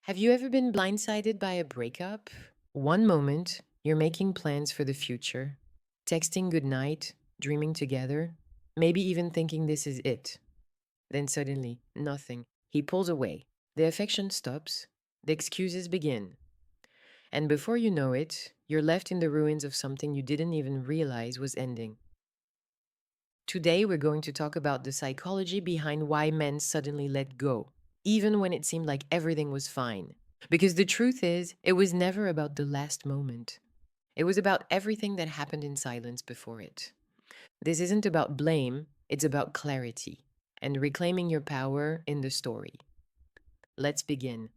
Have you ever been blindsided by a breakup? One moment, you're making plans for the future, texting goodnight, dreaming together, maybe even thinking this is it. Then suddenly, nothing. He pulls away. The affection stops. The excuses begin. And before you know it, you're left in the ruins of something you didn't even realize was ending. Today, we're going to talk about the psychology behind why men suddenly let go, even when it seemed like everything was fine. Because the truth is, it was never about the last moment. It was about everything that happened in silence before it. This isn't about blame, it's about clarity and reclaiming your power in the story. Let's begin.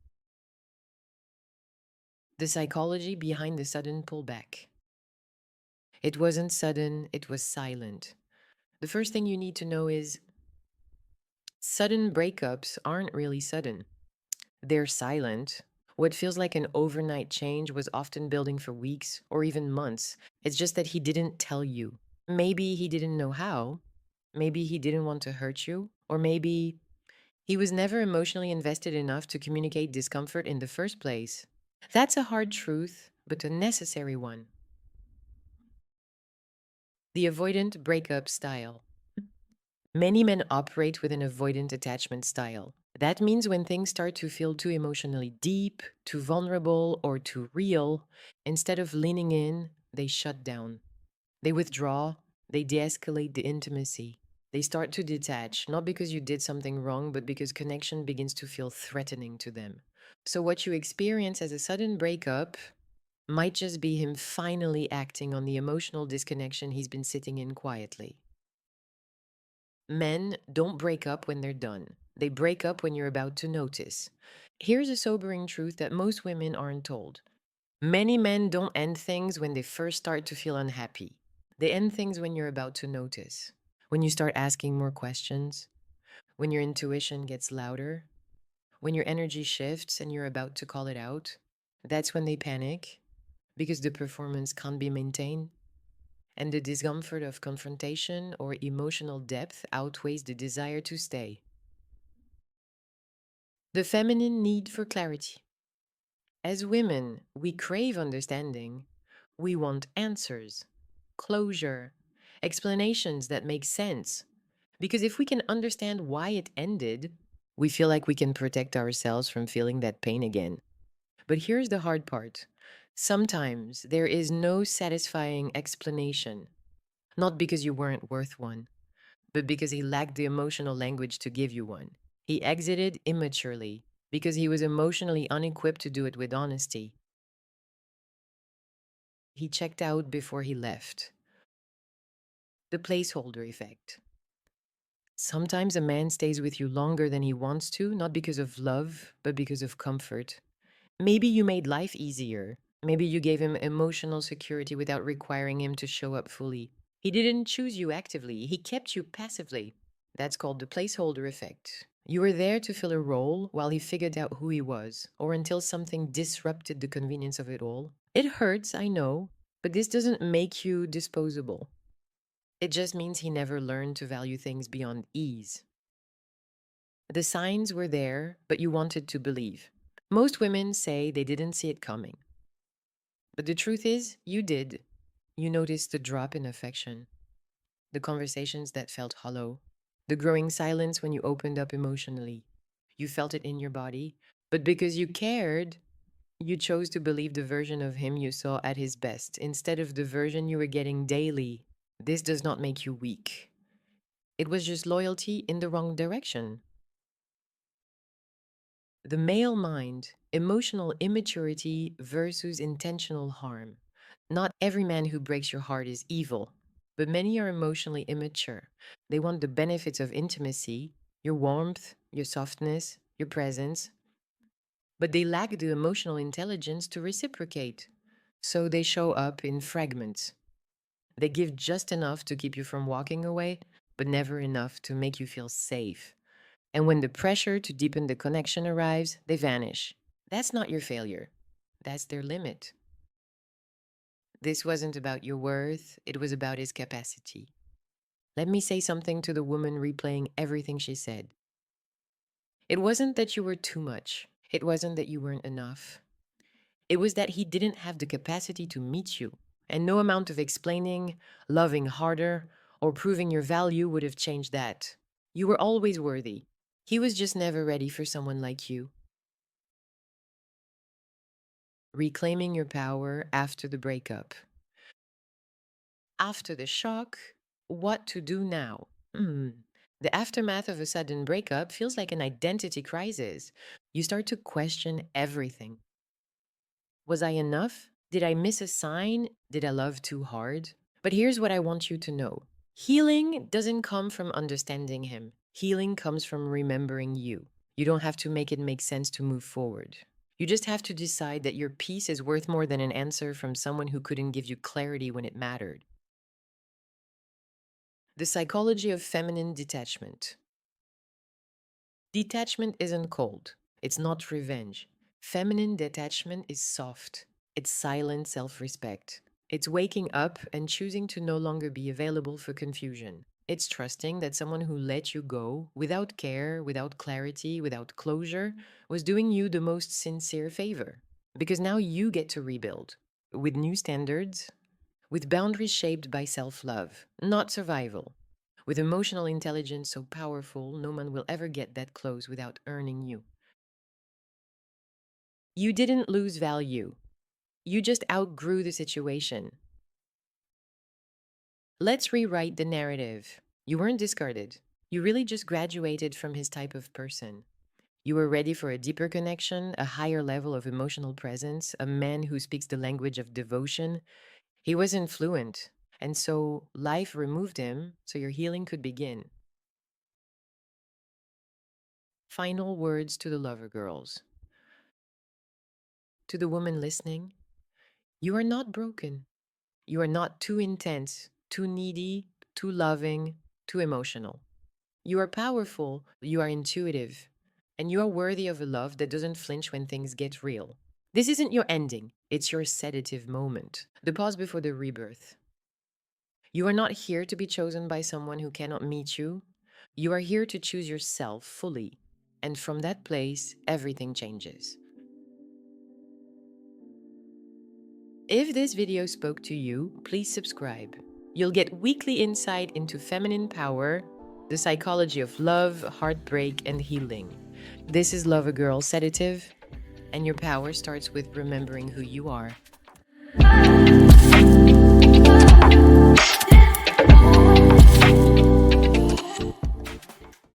The psychology behind the sudden pullback. It wasn't sudden, it was silent. The first thing you need to know is sudden breakups aren't really sudden. They're silent. What feels like an overnight change was often building for weeks or even months. It's just that he didn't tell you. Maybe he didn't know how. Maybe he didn't want to hurt you. Or maybe he was never emotionally invested enough to communicate discomfort in the first place. That's a hard truth, but a necessary one. The avoidant breakup style. Many men operate with an avoidant attachment style. That means when things start to feel too emotionally deep, too vulnerable, or too real, instead of leaning in, they shut down. They withdraw, they de escalate the intimacy. They start to detach, not because you did something wrong, but because connection begins to feel threatening to them. So, what you experience as a sudden breakup might just be him finally acting on the emotional disconnection he's been sitting in quietly. Men don't break up when they're done. They break up when you're about to notice. Here's a sobering truth that most women aren't told. Many men don't end things when they first start to feel unhappy. They end things when you're about to notice. When you start asking more questions, when your intuition gets louder, when your energy shifts and you're about to call it out. That's when they panic because the performance can't be maintained and the discomfort of confrontation or emotional depth outweighs the desire to stay. The feminine need for clarity. As women, we crave understanding. We want answers, closure, explanations that make sense. Because if we can understand why it ended, we feel like we can protect ourselves from feeling that pain again. But here's the hard part. Sometimes there is no satisfying explanation, not because you weren't worth one, but because he lacked the emotional language to give you one. He exited immaturely because he was emotionally unequipped to do it with honesty. He checked out before he left. The placeholder effect. Sometimes a man stays with you longer than he wants to, not because of love, but because of comfort. Maybe you made life easier. Maybe you gave him emotional security without requiring him to show up fully. He didn't choose you actively, he kept you passively. That's called the placeholder effect. You were there to fill a role while he figured out who he was, or until something disrupted the convenience of it all. It hurts, I know, but this doesn't make you disposable. It just means he never learned to value things beyond ease. The signs were there, but you wanted to believe. Most women say they didn't see it coming. But the truth is, you did. You noticed the drop in affection, the conversations that felt hollow, the growing silence when you opened up emotionally. You felt it in your body, but because you cared, you chose to believe the version of him you saw at his best instead of the version you were getting daily. This does not make you weak. It was just loyalty in the wrong direction. The male mind, emotional immaturity versus intentional harm. Not every man who breaks your heart is evil, but many are emotionally immature. They want the benefits of intimacy, your warmth, your softness, your presence, but they lack the emotional intelligence to reciprocate. So they show up in fragments. They give just enough to keep you from walking away, but never enough to make you feel safe. And when the pressure to deepen the connection arrives, they vanish. That's not your failure. That's their limit. This wasn't about your worth, it was about his capacity. Let me say something to the woman replaying everything she said. It wasn't that you were too much. It wasn't that you weren't enough. It was that he didn't have the capacity to meet you. And no amount of explaining, loving harder, or proving your value would have changed that. You were always worthy. He was just never ready for someone like you. Reclaiming your power after the breakup. After the shock, what to do now? The aftermath of a sudden breakup feels like an identity crisis. You start to question everything. Was I enough? Did I miss a sign? Did I love too hard? But here's what I want you to know: healing doesn't come from understanding him, healing comes from remembering you. You don't have to make it make sense to move forward. You just have to decide that your peace is worth more than an answer from someone who couldn't give you clarity when it mattered. The psychology of feminine detachment. Detachment isn't cold, it's not revenge. Feminine detachment is soft, it's silent self respect. It's waking up and choosing to no longer be available for confusion. It's trusting that someone who let you go without care, without clarity, without closure was doing you the most sincere favor. Because now you get to rebuild with new standards, with boundaries shaped by self love, not survival, with emotional intelligence so powerful no one will ever get that close without earning you. You didn't lose value, you just outgrew the situation. Let's rewrite the narrative. You weren't discarded, you really just graduated from his type of person. You were ready for a deeper connection, a higher level of emotional presence, a man who speaks the language of devotion. He wasn't fluent, and so life removed him so your healing could begin. Final words to the lover girls. To the woman listening, you are not broken. You are not too intense, too needy, too loving, too emotional. You are powerful, you are intuitive, and you are worthy of a love that doesn't flinch when things get real. This isn't your ending, it's your sedative moment, the pause before the rebirth. You are not here to be chosen by someone who cannot meet you. You are here to choose yourself fully. And from that place, everything changes. If this video spoke to you, please subscribe. You'll get weekly insight into feminine power, the psychology of love, heartbreak, and healing. This is Love a Girl Sedative, and your power starts with remembering who you are.